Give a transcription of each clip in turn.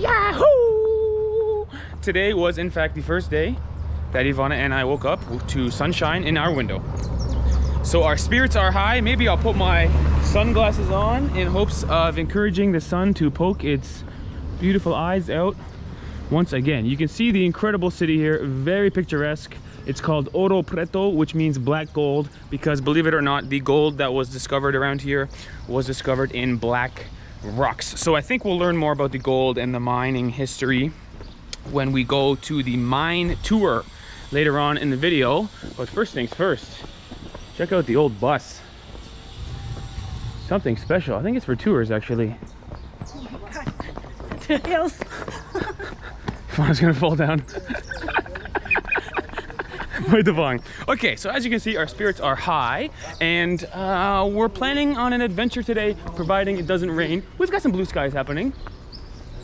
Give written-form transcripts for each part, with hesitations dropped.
Yahoo! Today was in fact the first day that Ivana and I woke up to sunshine in our window. So our spirits are high. Maybe I'll put my sunglasses on in hopes of encouraging the sun to poke its beautiful eyes out once again. You can see the incredible city here, very picturesque. It's called Ouro Preto, which means black gold, because believe it or not, the gold that was discovered around here was discovered in black rocks. So I think we'll learn more about the gold and the mining history when we go to the mine tour later on in the video. But first things first, check out the old bus. Something special. I think it's for tours actually. Oh my god. The hills. Ivana's gonna fall down. Okay, so as you can see, our spirits are high, and we're planning on an adventure today, providing it doesn't rain. We've got some blue skies happening.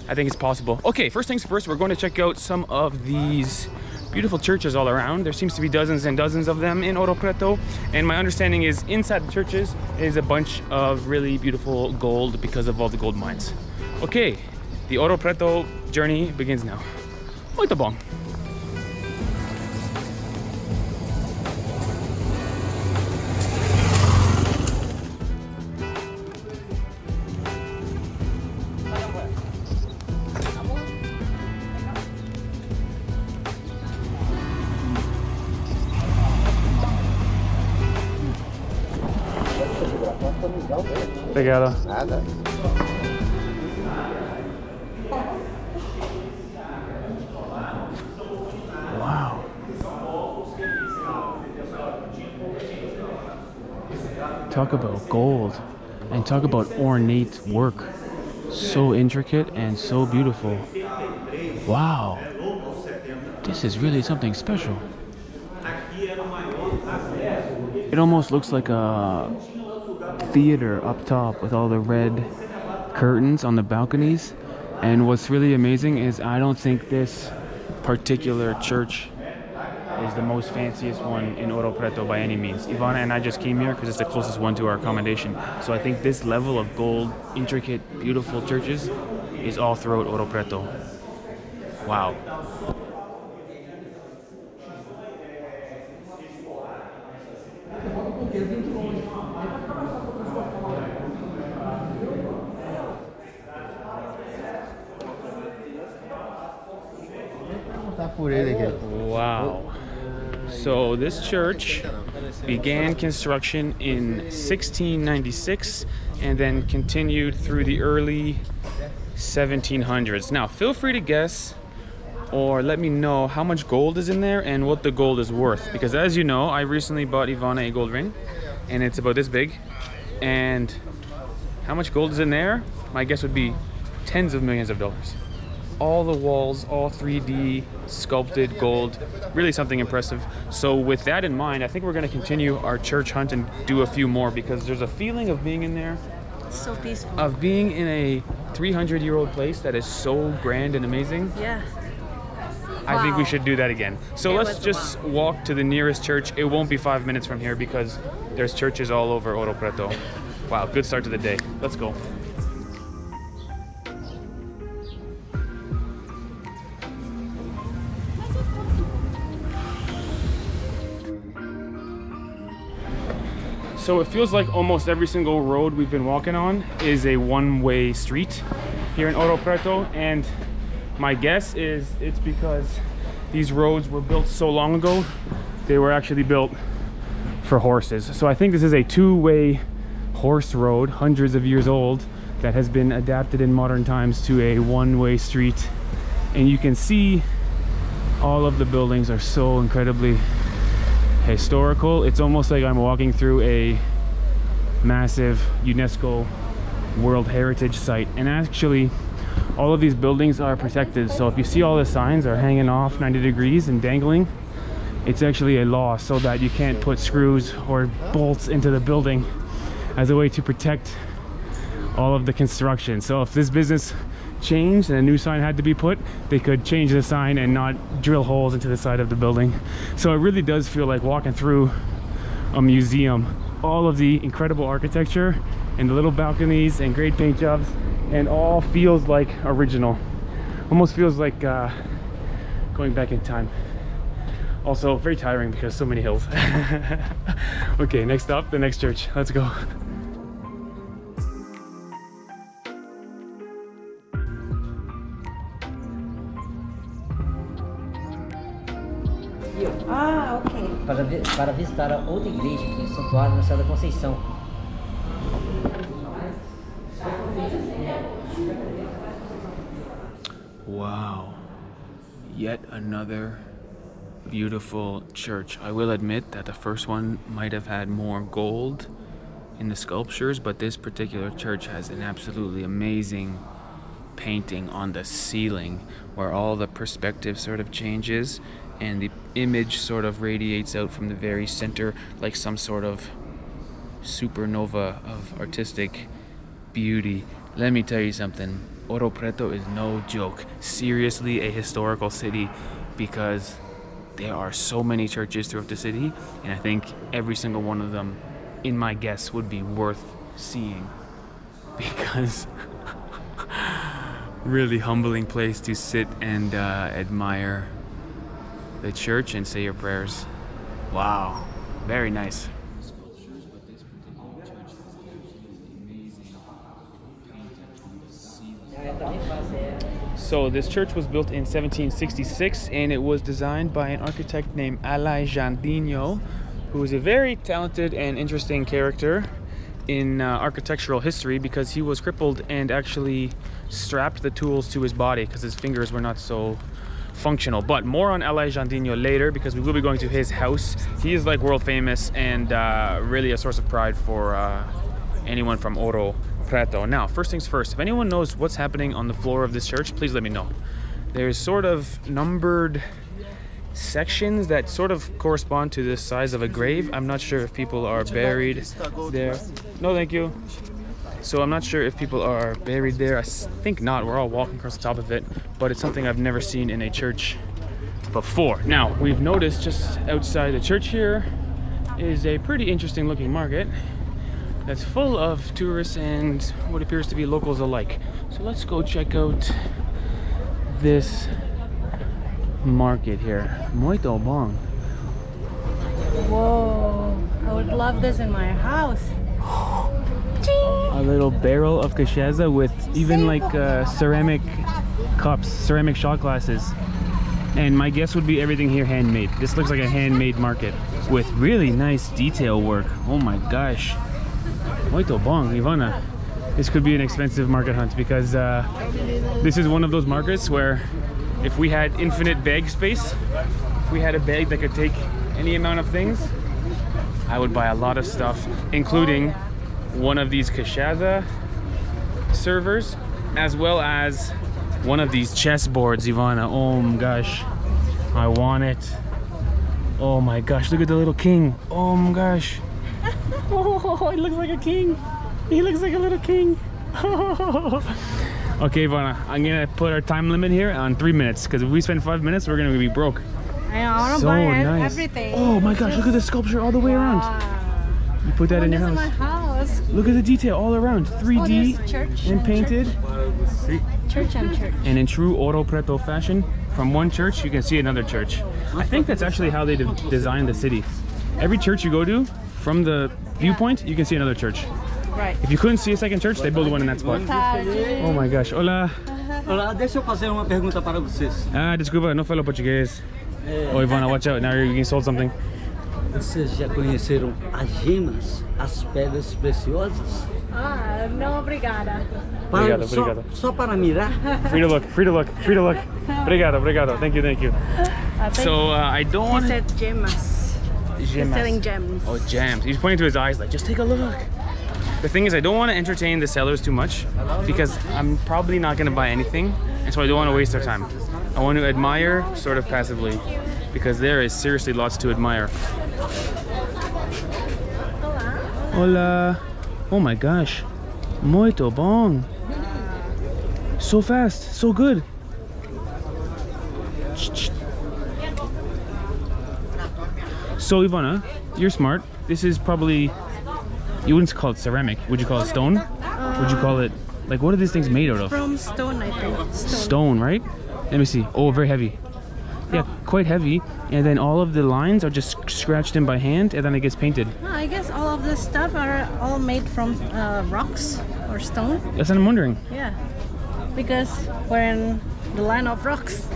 I think it's possible. Okay, first things first, we're going to check out some of these beautiful churches all around. There seems to be dozens and dozens of them in Ouro Preto, and my understanding is inside the churches is a bunch of really beautiful gold because of all the gold mines. Okay, the Ouro Preto journey begins now. Muito bom. Obrigado. Nada. Wow. Talk about gold and talk about ornate work. So intricate and so beautiful. Wow. This is really something special. It almost looks like a theater up top with all the red curtains on the balconies. And what's really amazing is I don't think this particular church is the most fanciest one in Ouro Preto by any means. Ivana and I just came here because it's the closest one to our accommodation. So I think this level of gold, intricate, beautiful churches is all throughout Ouro Preto. Wow. Wow. So this church began construction in 1696 and then continued through the early 1700s. Now feel free to guess or let me know how much gold is in there and what the gold is worth, because as you know, I recently bought Ivana a gold ring and it's about this big, and how much gold is in there? My guess would be tens of millions of dollars. All the walls, all 3D sculpted gold, really something impressive. So with that in mind, I think we're going to continue our church hunt and do a few more, because there's a feeling of being in there, So peaceful. of being in a 300-year-old place that is so grand and amazing. Yeah. I think we should do that again. So It let's was just walk to the nearest church. It won't be 5 minutes from here because there's churches all over Ouro Preto. Wow, good start to the day. Let's go. So it feels like almost every single road we've been walking on is a one-way street here in Ouro Preto, and my guess is it's because these roads were built so long ago. They were actually built for horses. So I think this is a two-way horse road, hundreds of years old, that has been adapted in modern times to a one-way street. And you can see all of the buildings are so incredibly historical. It's almost like I'm walking through a massive UNESCO World Heritage Site. And actually, all of these buildings are protected. So if you see all the signs are hanging off 90 degrees and dangling, it's actually a law so that you can't put screws or bolts into the building as a way to protect all of the construction. So if this business changed and a new sign had to be put, they could change the sign and not drill holes into the side of the building. So it really does feel like walking through a museum. All of the incredible architecture and the little balconies and great paint jobs and all feels like original. Almost feels like going back in time. Also very tiring because so many hills. Okay, next up, the next church. Let's go. Ah, ok. Para visitar a outra igreja, que é o Santuário Nossa Senhora da Conceição. Wow, yet another beautiful church. I will admit that the first one might have had more gold in the sculptures, but this particular church has an absolutely amazing painting on the ceiling where all the perspective sort of changes and the image sort of radiates out from the very center like some sort of supernova of artistic beauty. Let me tell you something, Ouro Preto is no joke. Seriously a historical city, because there are so many churches throughout the city, and I think every single one of them, in my guess, would be worth seeing, because really humbling place to sit and admire the church and say your prayers. Wow, very nice. So this church was built in 1766, and it was designed by an architect named Aleijandinho, who is a very talented and interesting character in architectural history, because he was crippled and actually strapped the tools to his body because his fingers were not so functional. But more on Aleijandinho later, because we will be going to his house. He is like world famous and really a source of pride for anyone from Ouro Preto. Now, first things first, if anyone knows what's happening on the floor of this church, please let me know. There's sort of numbered sections that sort of correspond to the size of a grave. I'm not sure if people are buried there. No, thank you. So I'm not sure if people are buried there. I think not. We're all walking across the top of it, but it's something I've never seen in a church before. Now, we've noticed just outside the church here is a pretty interesting looking market that's full of tourists and what appears to be locals alike. So let's go check out this market here. Muito bom. Whoa, I would love this in my house. A little barrel of cachaça with even like ceramic cups, ceramic shot glasses. And my guess would be everything here handmade. This looks like a handmade market with really nice detail work. Oh my gosh. Muito bom, Ivana. This could be an expensive market hunt, because this is one of those markets where if we had infinite bag space, if we had a bag that could take any amount of things, I would buy a lot of stuff, including one of these cachaça servers, as well as one of these chessboards, Ivana. Oh my gosh, I want it. Oh my gosh, look at the little king. Oh my gosh. Oh, he looks like a king. He looks like a little king. Okay, Ivana, I'm gonna put our time limit here on 3 minutes, because if we spend 5 minutes, we're gonna be broke. I know, I want to So buy nice. everything. Oh my gosh, look at the sculpture all the way around. You put that in your In my house. house. Look at the detail all around, 3D there's church and and painted. Church and church. And in true Ouro Preto fashion, from one church you can see another church. I think that's actually how they designed the city. Every church you go to, from the viewpoint, you can see another church. Right. If you couldn't see a second church, they build one in that spot. Oh my gosh, hola. Olá, deixa eu fazer uma pergunta para vocês. Ah, desculpa, não falo português. Oh, Ivana, watch out, now you're getting sold something. Vocês já conheceram as gemas, as pedras preciosas? Ah, não, obrigada. Obrigado, obrigado. Só para mirar? Free to look, free to look, free to look. Obrigado, obrigado. Thank you, thank you. So I don't want He to... said gemas. He's selling gems. Oh, gems. He's pointing to his eyes like, just take a look. The thing is, I don't want to entertain the sellers too much, because I'm probably not going to buy anything, and so I don't want to waste their time. I want to admire sort of passively, because there is seriously lots to admire. Hola. Oh my gosh. Muito bom. So fast, so good. So Ivana, you're smart. This is probably, you wouldn't call it ceramic. Would you call it stone? Would you call it Like, what are these things made out of? From stone, I think. Stone, right? Let me see. Oh, very heavy. Yeah, quite heavy. And then all of the lines are just scratched in by hand, and then it gets painted. I guess all of this stuff are all made from rocks or stone. That's what I'm wondering. Yeah, because we're in the land of rocks.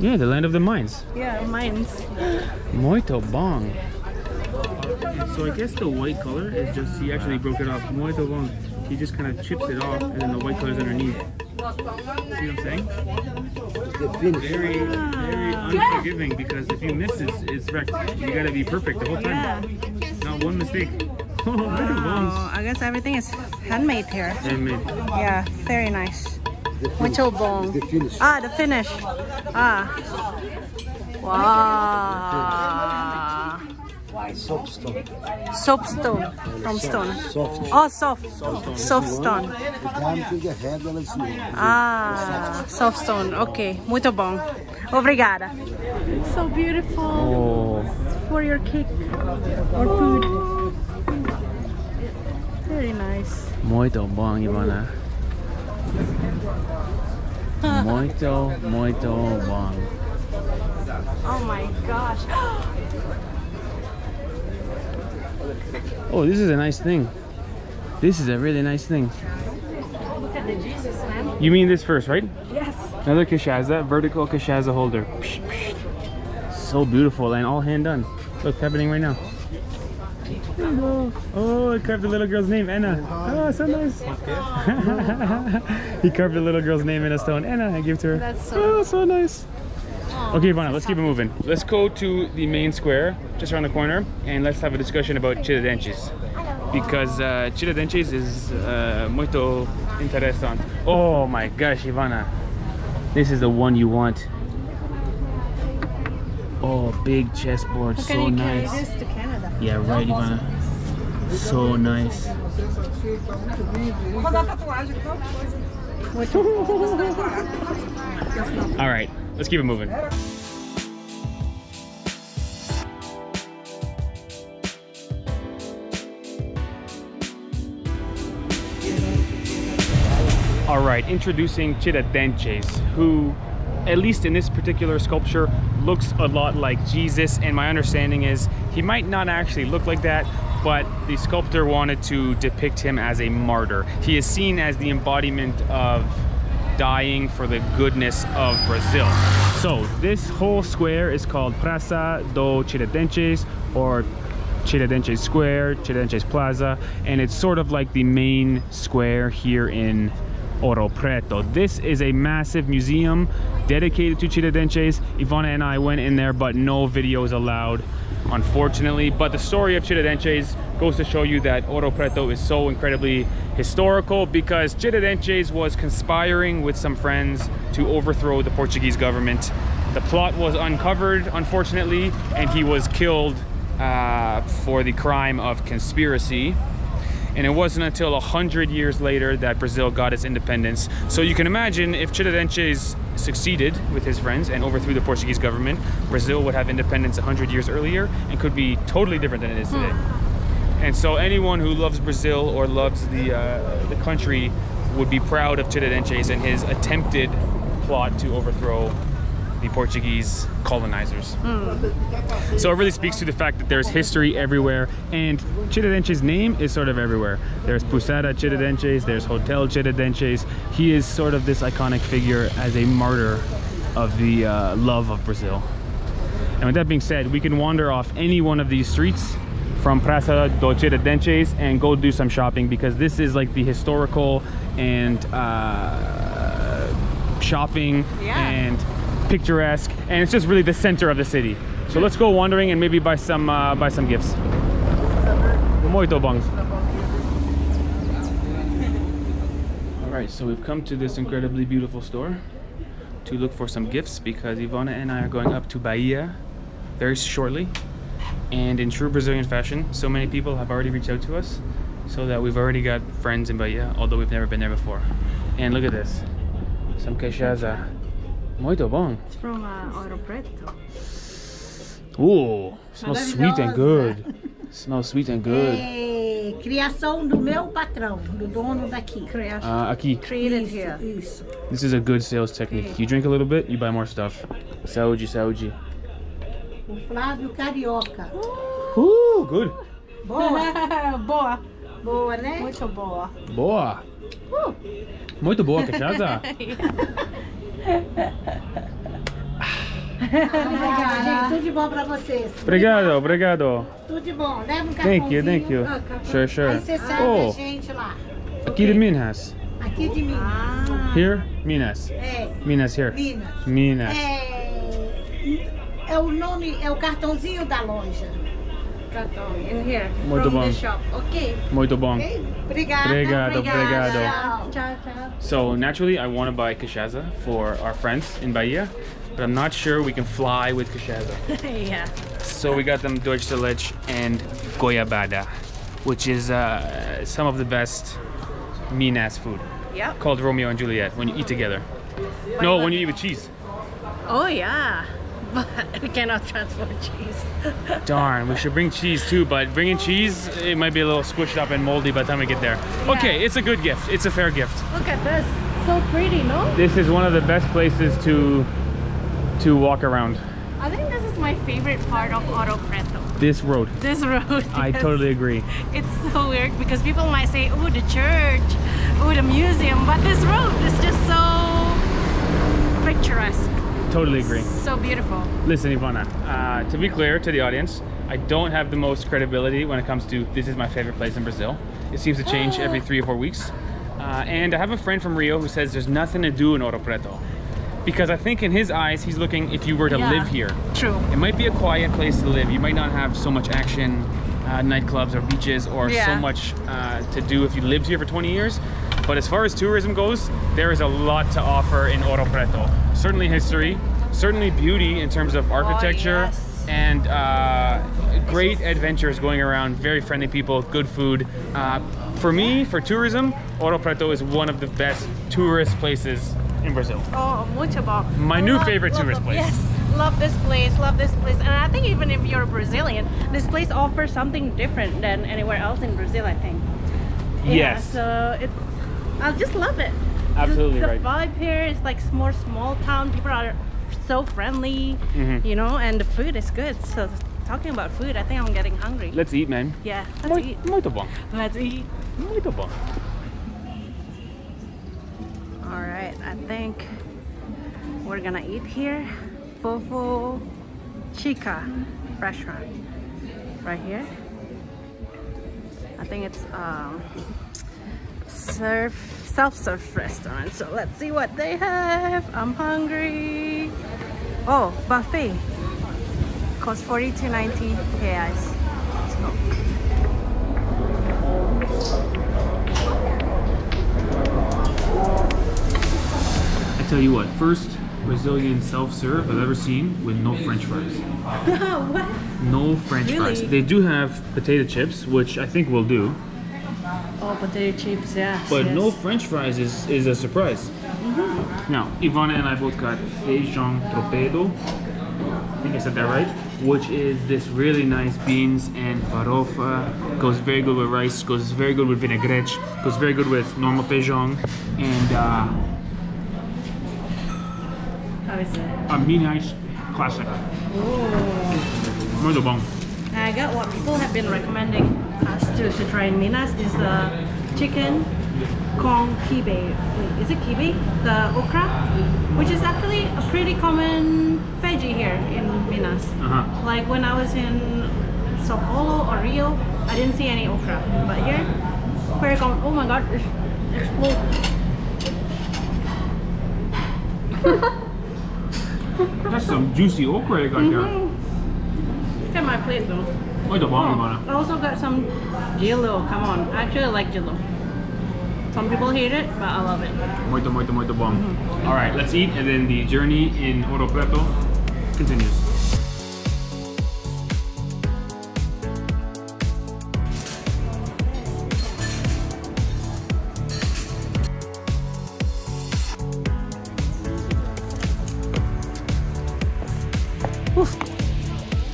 Yeah, the land of the mines. Yeah, mines. Muito bom. So I guess the white color is just, he actually broke it off. Muito bom. He just kind of chips it off, and then the white color's underneath. See what I'm saying? Very, very unforgiving, because if you miss, it's wrecked. You gotta be perfect the whole time. Yeah. Not one mistake. Oh, Oh, I guess everything is handmade here. handmade. Yeah, very nice. Muito bom. The finish. Ah, the finish. Ah. Wow. Soapstone. Soapstone from stone. Soft. Oh, soft. Soft stone. Down to the head, ela desmonta. Ah, soft stone. Okay, muito bom. Obrigada. It's so beautiful. Oh. For your cake or food. Very nice. Muito bom, Ivana. Muito bom. Oh my gosh. Oh, this is a nice thing. This is a really nice thing. Look at the Jesus, man. You mean this first, right? Yes. Another Cachaca, vertical Cachaca holder. Psh, psh. So beautiful and all hand done. Look, happening right now. Hello. Oh, I carved the little girl's name, Anna. Oh, so nice. He carved the little girl's name in a stone. Anna, I gave to her. That's so so nice. Okay, Ivana, let's keep it moving. Let's go to the main square, just around the corner, and let's have a discussion about Tiradentes. Because Tiradentes is muito interessante. Oh my gosh, Ivana. This is the one you want. Oh, big chessboard, How so can you nice. carry this to Canada? Yeah, right, Ivana. So nice. All right, let's keep it moving. All right, introducing Tiradentes, who, at least in this particular sculpture, looks a lot like Jesus, and my understanding is he might not actually look like that, but the sculptor wanted to depict him as a martyr. He is seen as the embodiment of dying for the goodness of Brazil. So this whole square is called Praça do Tiradentes, or Tiradentes Square, Tiradentes Plaza, and it's sort of like the main square here in Ouro Preto. This is a massive museum dedicated to Tiradentes. Ivana and I went in there, but no videos allowed, unfortunately. But the story of Tiradentes goes to show you that Ouro Preto is so incredibly historical, because Tiradentes was conspiring with some friends to overthrow the Portuguese government. The plot was uncovered, unfortunately, and he was killed for the crime of conspiracy. And it wasn't until 100 years later that Brazil got its independence. So you can imagine, if Tiradentes succeeded with his friends and overthrew the Portuguese government, Brazil would have independence 100 years earlier and could be totally different than it is today. And so anyone who loves Brazil or loves the country would be proud of Tiradentes and his attempted plot to overthrow the Portuguese colonizers. So it really speaks to the fact that there's history everywhere, and Tiradentes' name is sort of everywhere. There's Pousada Tiradentes, there's Hotel Tiradentes. He is sort of this iconic figure as a martyr of the love of Brazil. And with that being said, we can wander off any one of these streets from Praça do Tiradentes and go do some shopping, because this is like the historical and shopping and picturesque, and it's just really the center of the city. So let's go wandering and maybe buy some gifts. Muito bom. All right, so we've come to this incredibly beautiful store to look for some gifts, because Ivana and I are going up to Bahia very shortly. And in true Brazilian fashion, so many people have already reached out to us, so that we've already got friends in Bahia, although we've never been there before. And look at this, some cachaça. Muito bom. It's from Ouro Preto. Ooh, smells sweet and good. Smells sweet and good. É criação do meu patrão, do dono daqui. Aqui. Created here. Isso. This is a good sales technique. You drink a little bit, you buy more stuff. Saúde, saúde. O Flávio Carioca. Good. Boa. Boa. Boa, né? Muito boa. Boa. Muito boa, cachaça. Obrigada, gente. Tudo de bom pra vocês. Obrigado, obrigado. Tudo de bom. Leva um cartãozinho. Thank you. Sure, sure. Aí você segue a gente lá. Aqui de Minas. Aqui de Minas. Here, Minas. É. Minas here. Minas. Minas. É o nome, é o cartãozinho da loja. Cartão. In here. Muito From bom. the shop. Okay. Muito bom. Ok? Obrigada. Obrigado. Tchau. Ciao, ciao. So naturally, I want to buy cachaça for our friends in Bahia, but I'm not sure we can fly with cachaça. Yeah. So we got them doce de leche and goiabada, which is some of the best Minas food, Yep. called Romeo and Juliet, when you eat together. No, when you eat with cheese. Oh yeah. But we cannot transport cheese. Darn, we should bring cheese too, but bringing cheese, it might be a little squished up and moldy by the time we get there. Okay, it's a good gift. It's a fair gift. Look at this. So pretty, no? This is one of the best places to walk around. I think this is my favorite part of Ouro Preto. This road. This road. I Yes. totally agree. It's so weird because people might say, oh, the church, oh, the museum, but this road is just so picturesque. Totally agree. So beautiful. Listen, Ivana, to be clear to the audience, I don't have the most credibility when it comes to this is my favorite place in Brazil. It seems to change every 3 or 4 weeks. And I have a friend from Rio who says there's nothing to do in Ouro Preto. Because I think in his eyes, he's looking if you were to Yeah. live here. True. It might be a quiet place to live. You might not have so much action, nightclubs or beaches or so Yeah. much to do if you lived here for 20 years. But as far as tourism goes, there is a lot to offer in Ouro Preto. Certainly history, certainly beauty in terms of architecture, yes. and great adventures going around, very friendly people, good food. For me, for tourism, Ouro Preto is one of the best tourist places in Brazil. Oh, muito bom. My new favorite tourist place. Yes, love this place, love this place. And I think even if you're Brazilian, this place offers something different than anywhere else in Brazil, I think. Yeah, Yes. so I just love it. Absolutely the right. vibe here is like more small town. People are so friendly, Mhm. you know, and the food is good. So talking about food, I think I'm getting hungry. Let's eat, man. Yeah, let's eat. Muito bom. Let's eat. Muito bom. All right, I think we're gonna eat here. Povo Chica restaurant right here. I think it's self-serve restaurant. So let's see what they have. I'm hungry. Oh, buffet. Costs 40 to 90 reais. Let's go. I tell you what, first Brazilian self-serve I've ever seen with no French fries. What? No French fries. Really? They do have potato chips, which I think will do, Oh, potato chips, yeah. but no French fries is a surprise. Now, Ivana and I both got feijão tropedo. I think I said that right. Which is this really nice beans and farofa. Goes very good with rice. Goes very good with vinaigrette. Goes very good with normal feijão. And How is it? a Minas Cachaca. Oh. Muito bom. I got what people have been recommending us to try in Minas is the chicken con kibe. Wait, is it kibe? The okra, which is actually a pretty common veggie here in Minas. Like when I was in Sao Paulo or Rio, I didn't see any okra, but here, very common. Oh my god, it's exploded. That's some juicy okra you got here. Look at my plate though. Muito bom, Oh, Ivana. I also got some Jillo. Come on, I actually like Jillo. Some people hate it, but I love it. Muito bom. All right, let's eat, and then the journey in Ouro Preto continues.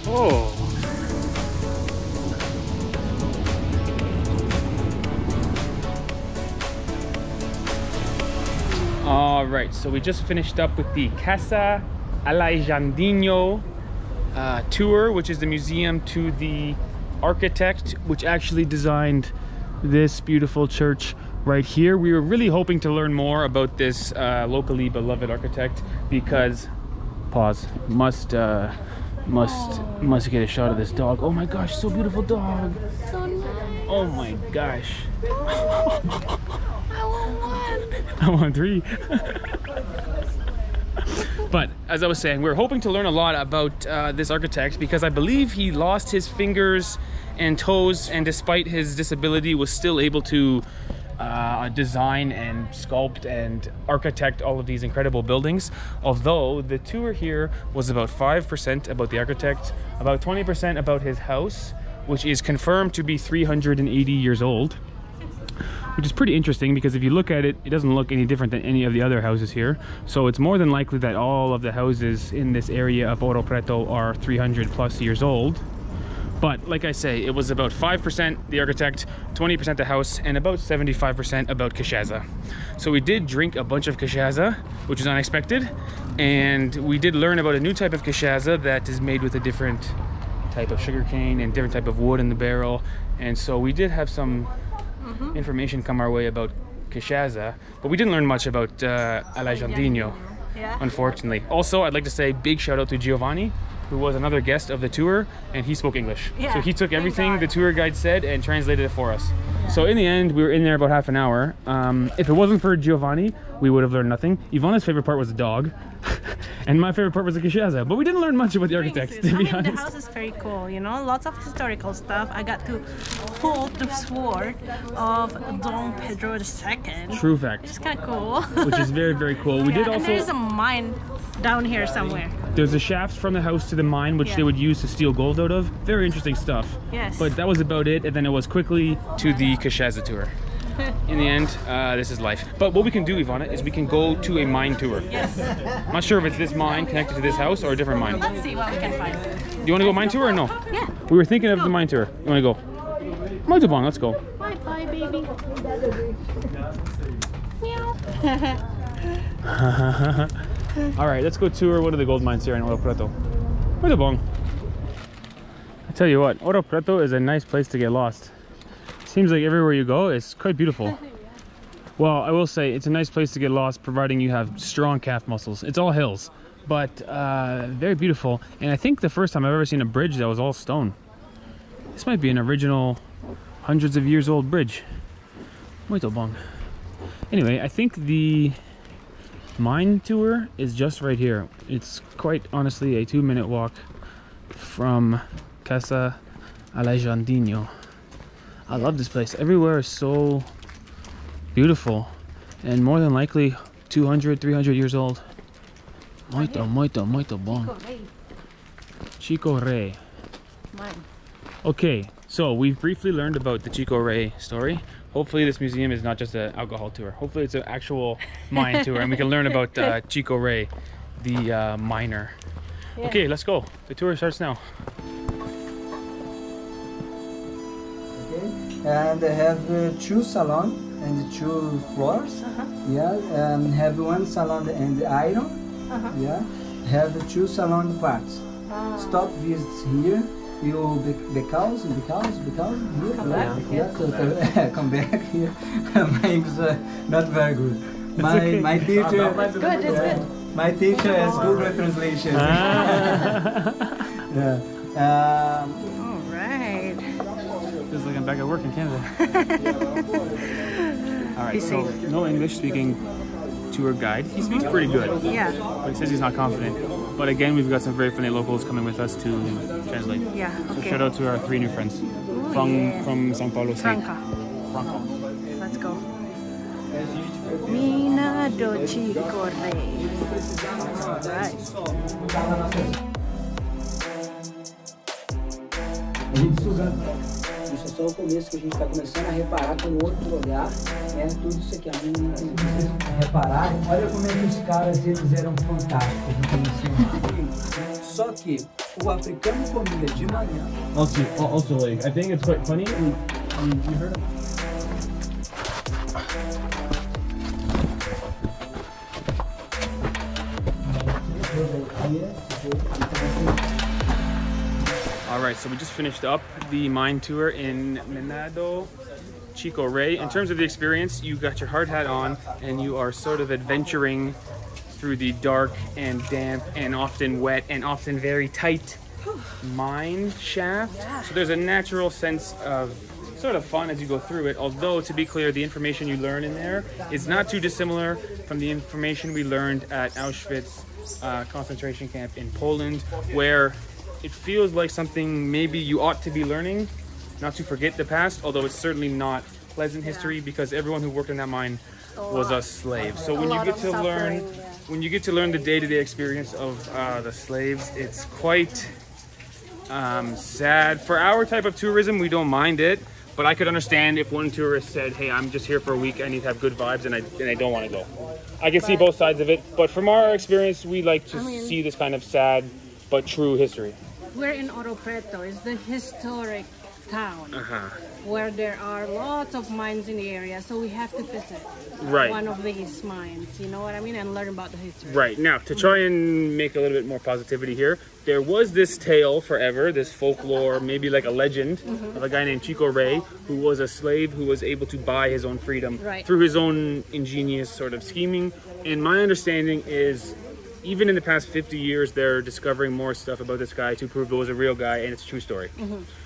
Oh. All right, so we just finished up with the Casa Aleijandinho tour, which is the museum to the architect which actually designed this beautiful church right here. We were really hoping to learn more about this locally beloved architect because must get a shot of this dog. Oh my gosh, so beautiful dog. So nice. Oh my gosh. I want one. I want 3. But as I was saying, we're hoping to learn a lot about this architect because I believe he lost his fingers and toes, and despite his disability was still able to design and sculpt and architect all of these incredible buildings. Although the tour here was about 5% about the architect, about 20% about his house, which is confirmed to be 380 years old, which is pretty interesting because if you look at it, it doesn't look any different than any of the other houses here. So it's more than likely that all of the houses in this area of Ouro Preto are 300 plus years old. But like I say, it was about 5% the architect, 20% the house, and about 75% about cachaça. So we did drink a bunch of cachaça, which was unexpected, and we did learn about a new type of cachaça that is made with a different type of sugarcane and different type of wood in the barrel. And so we did have some information come our way about cachaça, but we didn't learn much about Aleijandinho, unfortunately. Also, I'd like to say big shout out to Giovanni, who was another guest of the tour, and he spoke English. So he took everything the tour guide said and translated it for us. So in the end, we were in there about half an hour. If it wasn't for Giovanni, we would have learned nothing. Ivana's favorite part was the dog, and my favorite part was the cachaça, but we didn't learn much about the architect, to be honest. The house is very cool, you know, lots of historical stuff. I got to hold the sword of Dom Pedro II. True fact. It's kind of cool. Which is very, very cool. We did also... And there's a mine down here somewhere. There's a shaft from the house to the mine, which they would use to steal gold out of. Very interesting stuff. Yes. But that was about it, and then it was quickly to the cachaça tour. In the end, this is life. But what we can do, Ivana, is we can go to a mine tour. Yes. I'm not sure if it's this mine connected to this house or a different mine. Let's see what we can find. Do you want to go mine tour or no? Yeah. We were thinking of the mine tour. You want to go? Muito bom, let's go. Bye bye, baby. Meow. All right, let's go tour one of the gold mines here in Ouro Preto. Muito bom. I tell you what, Ouro Preto is a nice place to get lost. Seems like everywhere you go, it's quite beautiful. Well, I will say it's a nice place to get lost, providing you have strong calf muscles. It's all hills, but very beautiful. And I think the first time I've ever seen a bridge that was all stone. This might be an original hundreds of years old bridge. Muito bom. Anyway, I think the mine tour is just right here. It's quite honestly a 2-minute walk from Casa Aleijandinho. I love this place. Everywhere is so beautiful and more than likely 200, 300 years old. Muito bom. Chico Rei. Okay, so we've briefly learned about the Chico Rei story. Hopefully this museum is not just an alcohol tour. Hopefully it's an actual mine tour and we can learn about Chico Rei, the miner. Yeah. Okay, let's go. The tour starts now. Okay, and they have 2 salons and 2 floors. Yeah, have 1 salon and iron. Yeah, have 2 salon parts. Stop visits here. You because here. Come back. Yeah. Come back here. My English not very good. My teacher. It's good. It's good. My teacher has Google Translation. Yeah. All right. Feels like I'm back at work in Canada. All right. So no English speaking tour guide. He speaks pretty good. Yeah. But he says he's not confident. But again, we've got some very funny locals coming with us to translate. Yeah, okay. So shout out to our 3 new friends from São Paulo State. Franca. Let's go. Mina do Chico Rei. Alright. Isso é só o começo que a gente está começando a reparar com outro olhar, né? Tudo isso aqui. Reparar, olha como é que os caras eles eram fantásticos no começo. Só que o africano comia de manhã. Also, like, I think it's quite funny. You heard of All right, so we just finished up the mine tour in Minado, Chico Rei. In terms of the experience, you got your hard hat on and you are sort of adventuring through the dark and damp and often wet and often very tight mine shaft. So there's a natural sense of sort of fun as you go through it, although to be clear, the information you learn in there is not too dissimilar from the information we learned at Auschwitz concentration camp in Poland, where it feels like something maybe you ought to be learning, not to forget the past, although it's certainly not pleasant history because everyone who worked in that mine was a slave. So when you get to learn, the day-to-day experience of the slaves, it's quite sad. For our type of tourism, we don't mind it, but I could understand if one tourist said, hey, I'm just here for a week, I need to have good vibes, and I don't want to go. I can see both sides of it, but from our experience, we like to see this kind of sad but true history. We're in Ouro Preto. It's the historic town where there are lots of mines in the area, so we have to visit one of these mines, you know what I mean, and learn about the history. Right. Now, to try and make a little bit more positivity here, there was this tale forever, this folklore, maybe like a legend of a guy named Chico Rei, who was a slave who was able to buy his own freedom through his own ingenious sort of scheming. And my understanding is, even in the past 50 years, they're discovering more stuff about this guy to prove it was a real guy and it's a true story.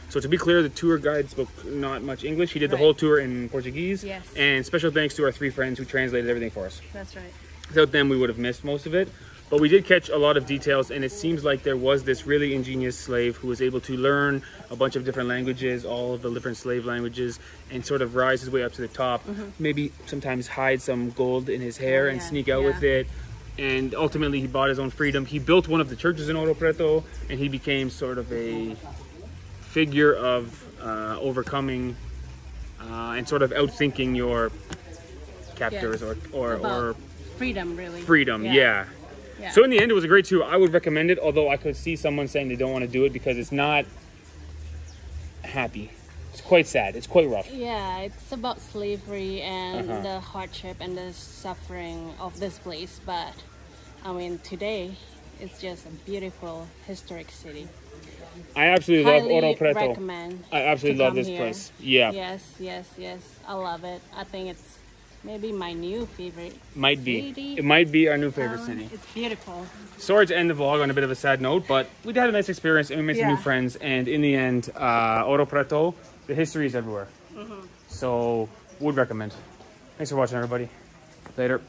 So to be clear, the tour guide spoke not much English. He did the whole tour in Portuguese. And special thanks to our 3 friends who translated everything for us. That's right. Without them, we would have missed most of it. But we did catch a lot of details, and it seems like there was this really ingenious slave who was able to learn a bunch of different languages, all of the different slave languages, and sort of rise his way up to the top. Maybe sometimes hide some gold in his hair and sneak out with it. And ultimately, he bought his own freedom. He built one of the churches in Ouro Preto, and he became sort of a figure of overcoming and sort of outthinking your captors or freedom, really. Freedom, yeah. So in the end, it was a great tour. I would recommend it, although I could see someone saying they don't want to do it because it's not happy. It's quite sad. It's quite rough. Yeah, it's about slavery and the hardship and the suffering of this place. But I mean, today it's just a beautiful historic city. I absolutely love Ouro Preto. Recommend. I absolutely love this place. Yeah. Yes. I love it. I think it's maybe my new favorite city. It might be our new favorite city. It's beautiful. Sorry to end the vlog on a bit of a sad note, but we had a nice experience and we made some new friends. And in the end, Ouro Preto, the history is everywhere. So, would recommend. Thanks for watching, everybody. Later.